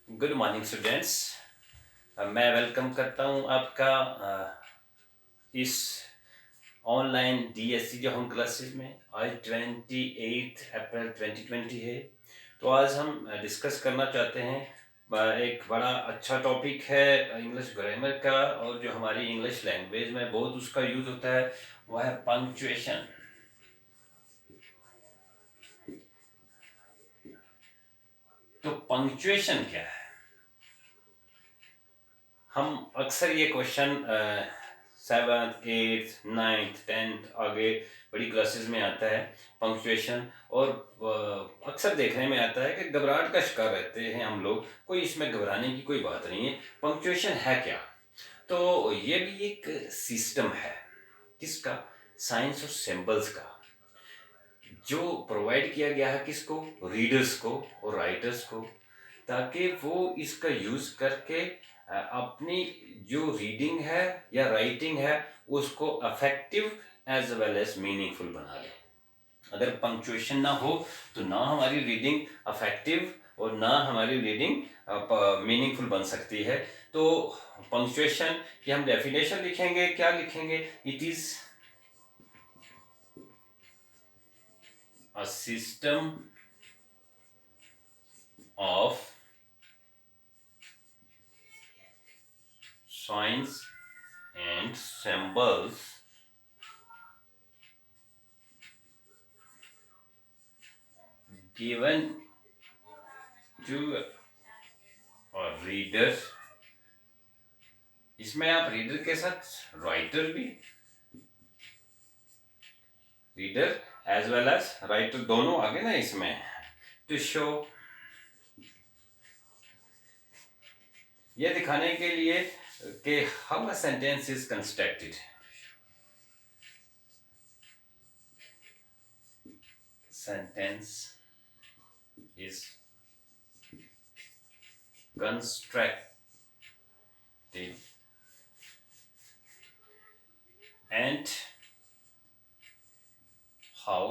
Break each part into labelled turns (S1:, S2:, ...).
S1: Good morning students. मैं welcome करता हूं आपका इस ऑनलाइन डीएससी जो हम क्लासेस में आज 28 अप्रैल 2020 है। तो आज हम डिस्कस करना चाहते हैं एक बड़ा अच्छा टॉपिक है इंग्लिश ग्रामर का, और जो हमारी इंग्लिश लैंग्वेज में बहुत उसका यूज़ होता है वह है पंक्चुएशन। तो पंक्चुएशन क्या है? हम अक्सर ये question 7th 8th 9th 10th आगे बड़ी क्लासेस में आता है पंक्चुएशन, और अक्सर देखने में आता है कि घबराहट का शिकार रहते हैं हम लोग। कोई इसमें घबराने की कोई बात नहीं है। पंक्चुएशन है क्या? तो ये भी एक सिस्टम है किसका? साइंस और सिंबल्स का, जो प्रोवाइड किया गया है किसको? रीडर्स को और राइटर्स को, ताकि वो इसका यूज करके अपनी जो रीडिंग है या राइटिंग है उसको affective as well as meaningful बना ले। अगर पंक्चुएशन ना हो तो ना हमारी रीडिंग अफेक्टिव और ना हमारी रीडिंग मीनिंगफुल बन सकती है। तो पंक्चुएशन की हम डेफिनेशन लिखेंगे, क्या लिखेंगे? It is a system of signs and symbols given to a reader। इसमें आप रीडर के साथ राइटर भी, reader as well as writer दोनों आगे ना इसमें, टू शो, ये दिखाने के लिए कि how a sentence is constructed. Sentence is constructed and how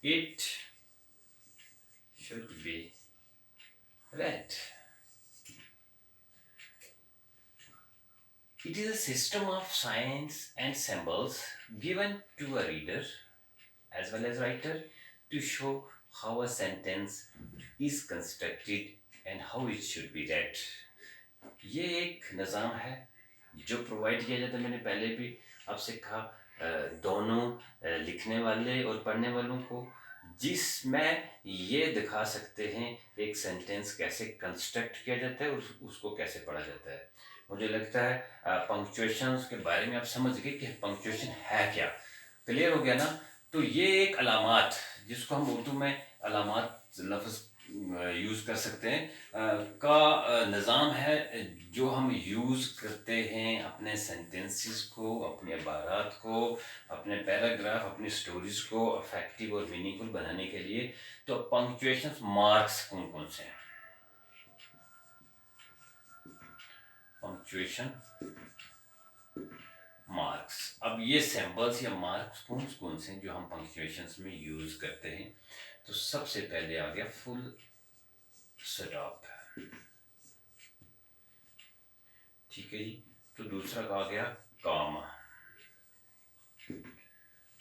S1: it should be read. It is a system of signs and symbols given to a reader as well as writer to show how a sentence is constructed and how it should be read. ये एक निज़ाम है जो provide किया जाता है। मैंने पहले भी आपसे कहा, दोनों लिखने वाले और पढ़ने वालों को, जिसमें ये दिखा सकते हैं एक सेंटेंस कैसे कंस्ट्रक्ट किया जाता है और उसको कैसे पढ़ा जाता है। मुझे लगता है पंक्चुएशन के बारे में आप समझ गए कि पंक्चुएशन है क्या। क्लियर हो गया ना? तो ये एक अलामात, जिसको हम उर्दू में अलामात लफ्ज़ यूज़ कर सकते हैं, का निज़ाम है जो हम यूज़ करते हैं अपने सेंटेंसेस को, अपने इबारात को, अपने पैराग्राफ, अपनी स्टोरीज को अफेक्टिव और मीनिंगफुल बनाने के लिए। तो पंक्चुएशन मार्क्स कौन कौन से हैं? पंक्चुएशन मार्क्स, अब ये सैंपल्स या मार्क्स कौन कौन से हैं जो हम पंक्चुएशंस में यूज करते हैं? तो सबसे पहले आ गया फुल स्टॉप, ठीक है जी। तो दूसरा आ गया कॉमा।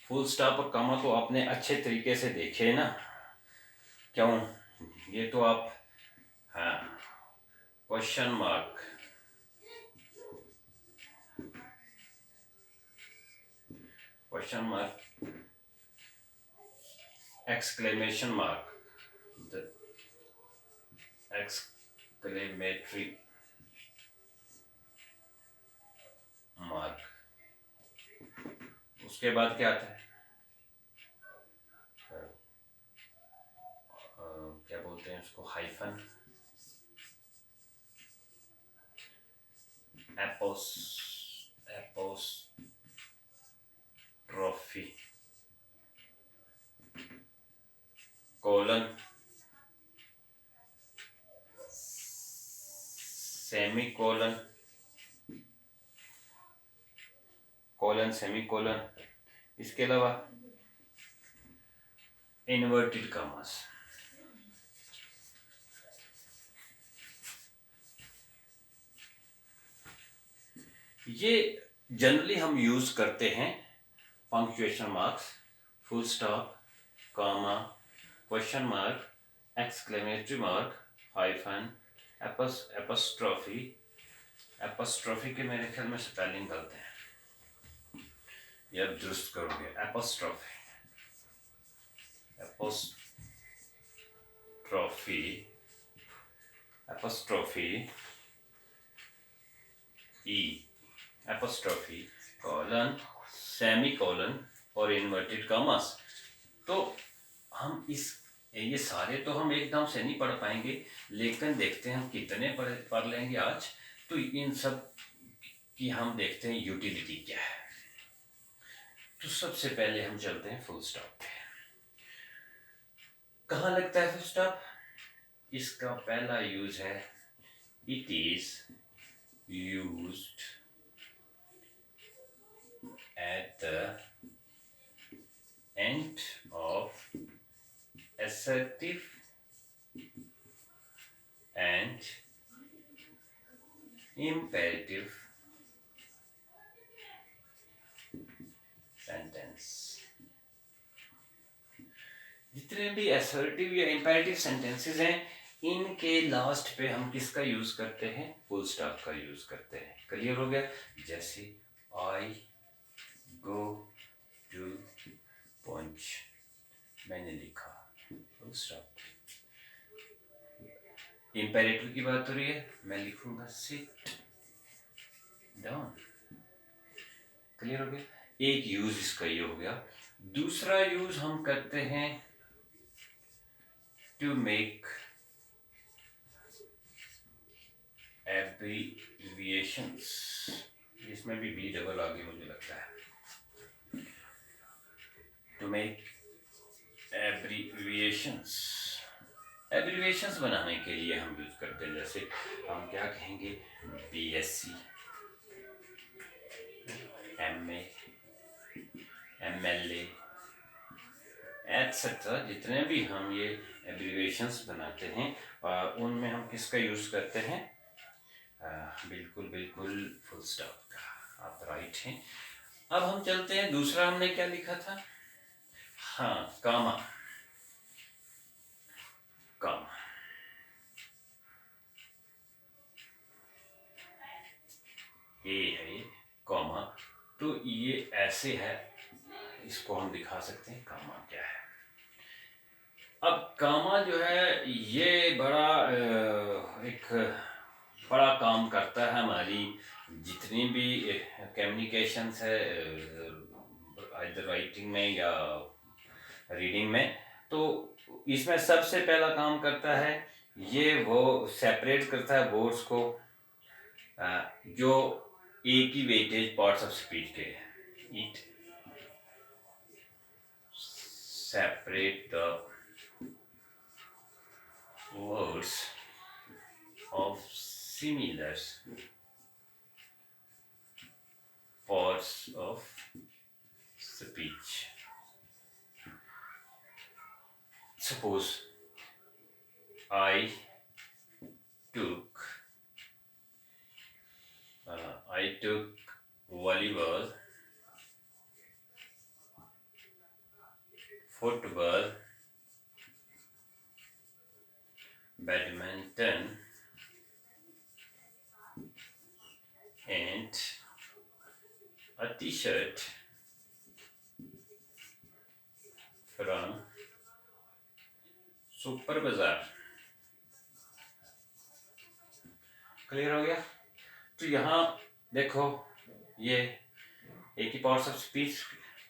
S1: फुल स्टॉप और कॉमा तो आपने अच्छे तरीके से देखे ना, क्यों? ये तो आप, हाँ, question mark, question mark, exclamation mark, the exclamatory mark। उसके बाद क्या आता है? क्या बोलते हैं उसको? Hyphen, apos, apostrophe, colon, semi colon, colon semi colon. इसके अलावा इन्वर्टेड कॉमास, ये जनरली हम यूज करते हैं punctuation marks, full stop, comma, question mark, exclamatory mark, hyphen, apostrophe. Apostrophe के मेरे ख्याल में स्पेलिंग गलत है, ये अब दुरुस्त करोगे। एपोस्ट्रोफी, एपोस्ट्रोफी, एपोस्ट्रोफी, ई, एपोस्ट्रोफी, कॉलन, सेमी कॉलन और इन्वर्टेड कॉमास। तो हम ये सारे तो हम एकदम से नहीं पढ़ पाएंगे, लेकिन देखते हैं हम कितने पढ़ लेंगे आज। तो इन सब की हम देखते हैं यूटिलिटी क्या है। तो सबसे पहले हम चलते हैं फुल स्टॉप पे। कहाँ लगता है फुल स्टॉप? इसका पहला यूज है, it is used at the end of assertive and imperative sentence। जितने भी assertive या imperative sentences हैं, इनके लास्ट पे हम किसका यूज करते हैं? फुल स्टॉप का यूज करते हैं। क्लियर हो गया? जैसे I go to punch, मैंने लिखा, फुल स्टॉप। इंपेरेटिव की बात हो रही है, मैं लिखूंगा सिट डाउन। क्लियर हो गया? एक यूज इसका ये हो गया। दूसरा यूज हम करते हैं टू मेक एब्रीविएशंस। इसमें भी बी डबल आगे मुझे लगता है। टू मेक एब्रीविएशंस, एब्रीविएशंस बनाने के लिए हम यूज करते हैं। जैसे हम क्या कहेंगे? BSc, MA, MLA etcetera. जितने भी हम ये एब्रीविएशंस बनाते हैं उनमें हम किसका यूज करते हैं? बिल्कुल बिल्कुल फुल स्टॉप का। आप राइट हैं। अब हम चलते हैं, दूसरा हमने क्या लिखा था? हाँ, कामा, कामा। ये है कॉमा, तो ये ऐसे है, इसको हम दिखा सकते हैं कामा क्या है। अब कामा जो है ये बड़ा एक बड़ा काम करता है हमारी जितनी भी कम्युनिकेशंस है, आइदर राइटिंग में या रीडिंग में। तो इसमें सबसे पहला काम करता है ये, वो सेपरेट करता है वर्ड्स को जो एक ही वेटेज पार्ट्स ऑफ स्पीच के। It separate the words of similar parts of speech। Suppose I took volleyball, football, badminton and a t-shirt from super बाजार। क्लियर हो गया? तो यहाँ देखो, ये एक ही पार्ट्स ऑफ स्पीच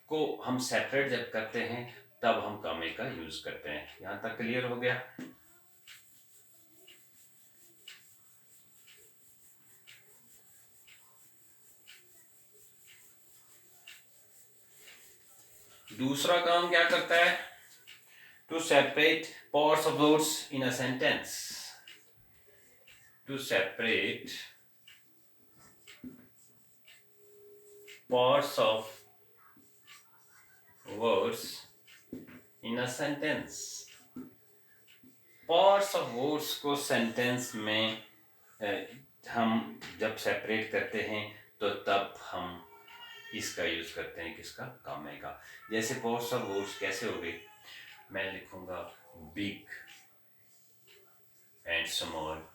S1: को हम सेपरेट जब करते हैं तब हम कामे का यूज करते हैं। यहाँ तक क्लियर हो गया? दूसरा काम क्या करता है? To separate parts of words in a sentence. To separate parts of words in a sentence। parts of words को sentence में हम जब सेपरेट करते हैं तो तब हम इसका यूज करते हैं, किसका, कामे का। जैसे बहुत सा वर्ड्स कैसे हो गए, मैं लिखूंगा big and small,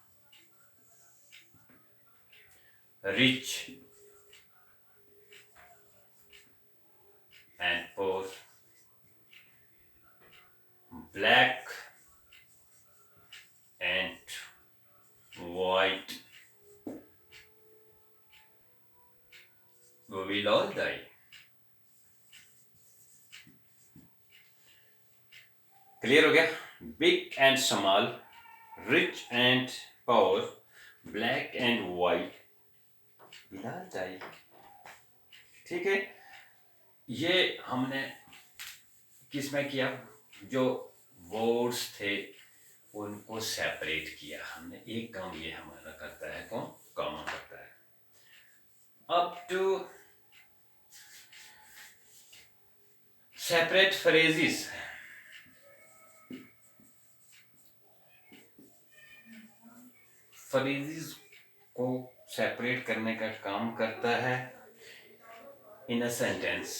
S1: rich and poor, black and white, we will all die. Clear हो गया? Big and small, rich and poor, black and white, we all die. ठीक है, ये हमने किस में किया, जो वर्ड्स थे उनको सेपरेट किया हमने। एक काम ये हमारा करता है, कौन, कॉमा करता है। अब टू सेपरेट फ्रेजेस, फ्रेजेस को सेपरेट करने का काम करता है इन अ सेंटेंस।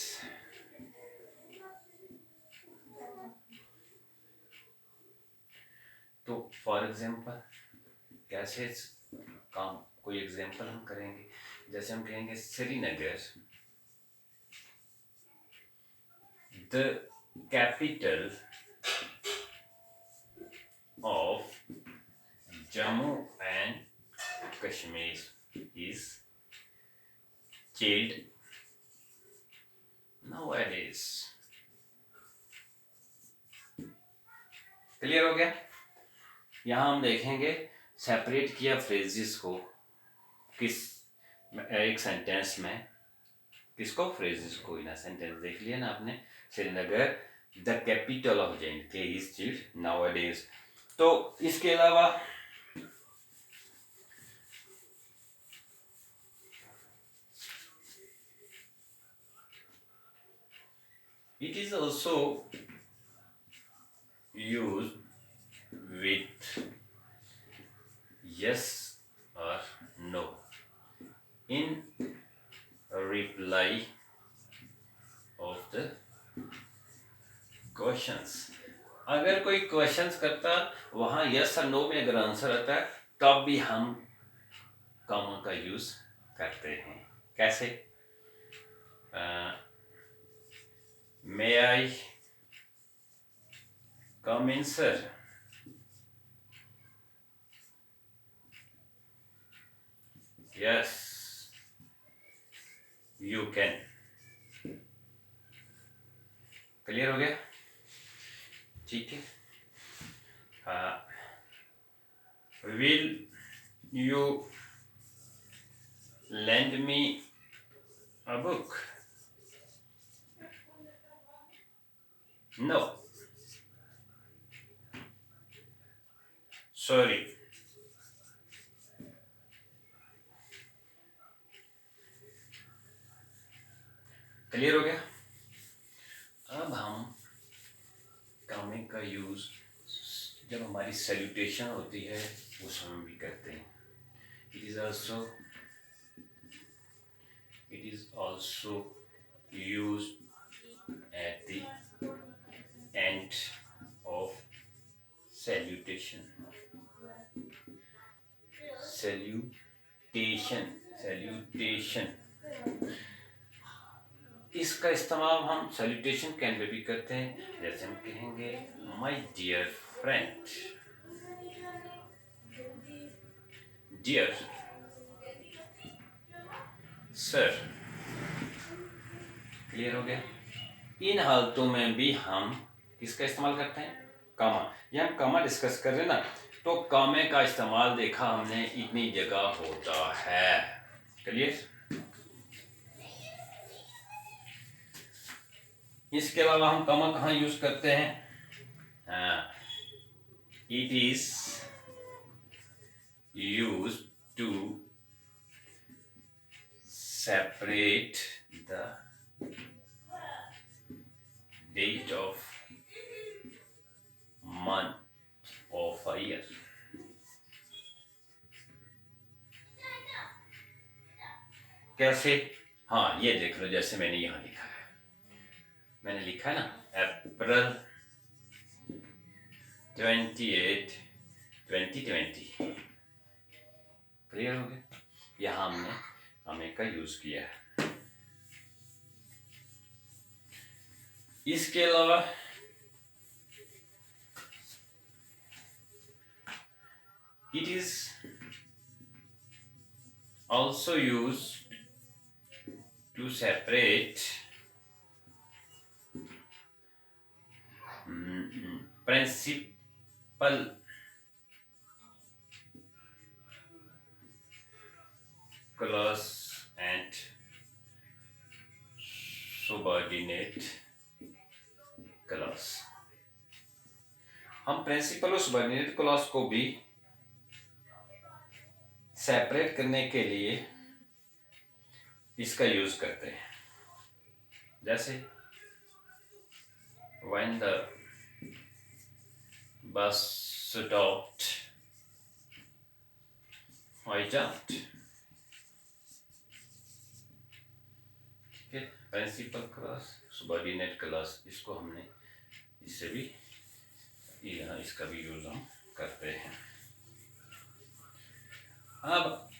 S1: तो फॉर एग्जांपल कैसे काम, कोई एग्जांपल हम करेंगे। जैसे हम कहेंगे Srinagar, the capital of Jammu and Kashmir is chilled nowadays. Clear हो गया? यहाँ हम देखेंगे सेपरेट किया फ्रेजेस को, किस एक सेंटेंस में, किसको, फ्रेजेस को इन सेंटेंस। देख लिया ना आपने, Srinagar the capital of J&K is chilled nowadays. तो इसके अलावा it is also used with yes or no in reply of the questions. अगर कोई क्वेश्चंस करता, वहां यस और नो में अगर आंसर आता है, तब भी हम कॉमा का यूज करते हैं। कैसे, may I come in sir, yes you can. Clear हो गया? ठीक है। Will you lend me a book? No. Sorry. Clear हो गया? अब हम कामे का यूज जब हमारी सैल्यूटेशन होती है उस समय भी करते हैं। It is also used at the end of salutation. Salutation. इसका इस्तेमाल हम सैल्यूटेशन के में भी करते हैं। जैसे हम कहेंगे my dear friend, dear sir. Clear हो गया? इन हालतों में भी हम किसका इस्तेमाल करते हैं, कामा। ये हम कामा डिस्कस कर रहे हैं ना, तो कामे का इस्तेमाल देखा हमने इतनी जगह होता है। क्लियर? इसके अलावा हम कामा कहाँ यूज करते हैं? It is use to separate the date of month of a year. कैसे? हाँ, ये देख लो, जैसे मैंने यहाँ लिखा है, मैंने लिखा है ना अप्रैल 28, 2020। क्लियर हो गया? यहाँ हमने हमें का यूज किया है। इसके अलावा it is also used to separate principal clause and subordinate clause। हम प्रिंसिपल और सबऑर्डिनेट क्लॉज को भी सेपरेट करने के लिए इसका यूज करते हैं। जैसे when the bus stopped I jumped। ठीक है, प्रिंसिपल क्लॉज, सबऑर्डिनेट क्लॉज, इसको हमने इससे भी यहाँ इसका भी यूज हम करते हैं। अब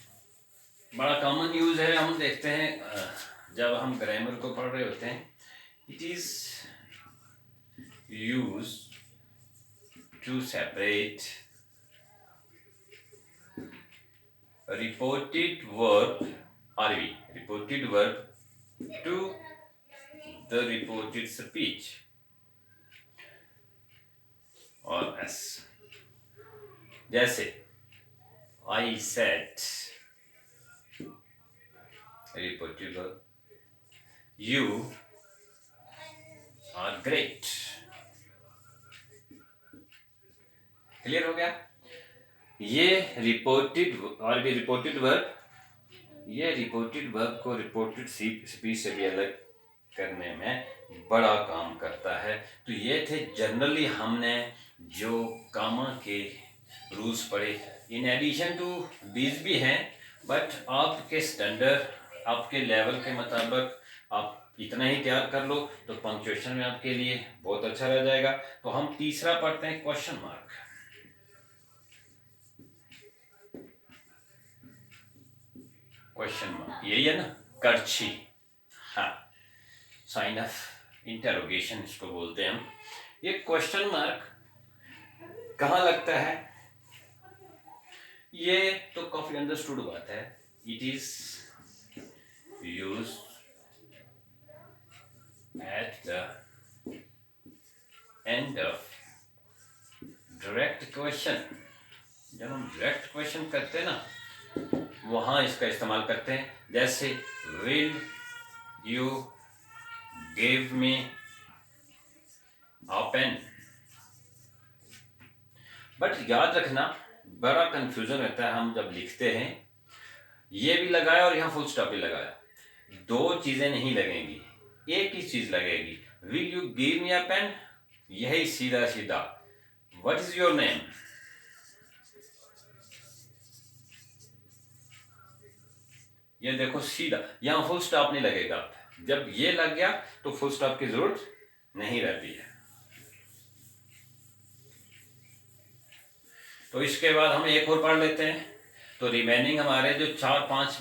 S1: बड़ा कॉमन यूज है, हम देखते हैं जब हम ग्रामर को पढ़ रहे होते हैं, it is use to separate reported verb RV, reported verb to the reported speech or S। जैसे I said reported verb, you are great। Clear हो गया? ये रिपोर्टेड और भी रिपोर्टेड वर्ब, ये रिपोर्टेड वर्ब को रिपोर्टेड स्पीच से भी अलग करने में बड़ा काम करता है। तो ये थे जनरली हमने जो कामा के रूल्स पढ़े। इन एडिशन टू दीज भी हैं, बट आपके स्टैंडर्ड, आपके लेवल के मुताबिक आप इतना ही तैयार कर लो तो पंक्चुएशन में आपके लिए बहुत अच्छा रह जाएगा। तो हम तीसरा पढ़ते हैं, क्वेश्चन मार्क। क्वेश्चन मार्क यही है ना, करछी, हाँ, साइन ऑफ इंटरोगेशन इसको बोलते हैं हम। ये क्वेश्चन मार्क कहाँ लगता है? ये तो काफी अंडरस्टूड बात है। It is use at the end of direct question. जब हम डायरेक्ट क्वेश्चन करते हैं ना, वहां इसका इस्तेमाल करते हैं। जैसे will you give me a pen. But याद रखना, बड़ा कंफ्यूजन रहता है हम जब लिखते हैं, ये भी लगाया और यहाँ फुल स्टॉप भी लगाया, दो चीजें नहीं लगेंगी, एक ही चीज लगेगी। Will you give me a pen, यही सीधा सीधा व्हाट इज योर नेम, ये देखो सीधा, यहाँ फुल स्टॉप नहीं लगेगा। जब ये लग गया तो फुल स्टॉप की जरूरत नहीं रहती है। तो इसके बाद हम एक और पढ़ लेते हैं। तो रिमेनिंग हमारे जो पांच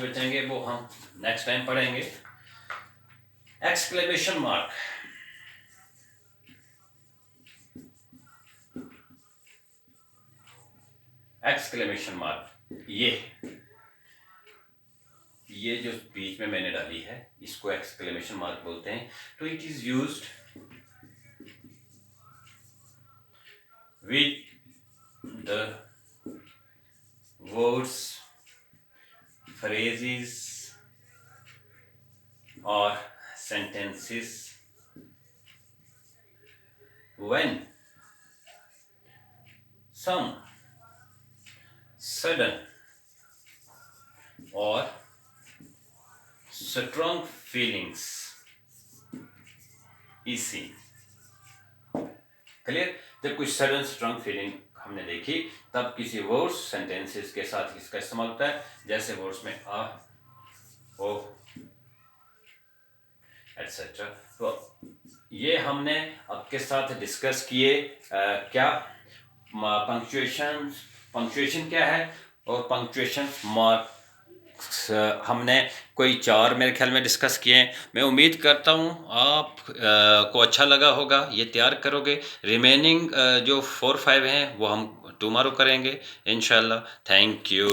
S1: बचेंगे वो हम नेक्स्ट टाइम पढ़ेंगे। एक्सक्लेमेशन मार्क, एक्सक्लेमेशन मार्क, ये जो बीच में मैंने डाली है इसको एक्सक्लेमेशन मार्क बोलते हैं। तो it is used with the words, phrases or sentences when some sudden or strong feelings is seen। Clear? जब कोई सडन स्ट्रॉन्ग फीलिंग हमने देखी, तब किसी वर्ड्स सेंटेंसेस के साथ इसका इस्तेमाल होता है। जैसे वर्ड्स में ओ एटसेट्रा। तो ये हमने आपके साथ डिस्कस किए क्या पंक्चुएशन, पंक्चुएशन क्या है और पंक्चुएशन मार्क्स हमने कोई 4 मेरे ख्याल में डिस्कस किए हैं। मैं उम्मीद करता हूँ आप को अच्छा लगा होगा, ये तैयार करोगे। रिमेनिंग जो 4-5 हैं वो हम टुमारो करेंगे इंशाल्लाह। Thank you.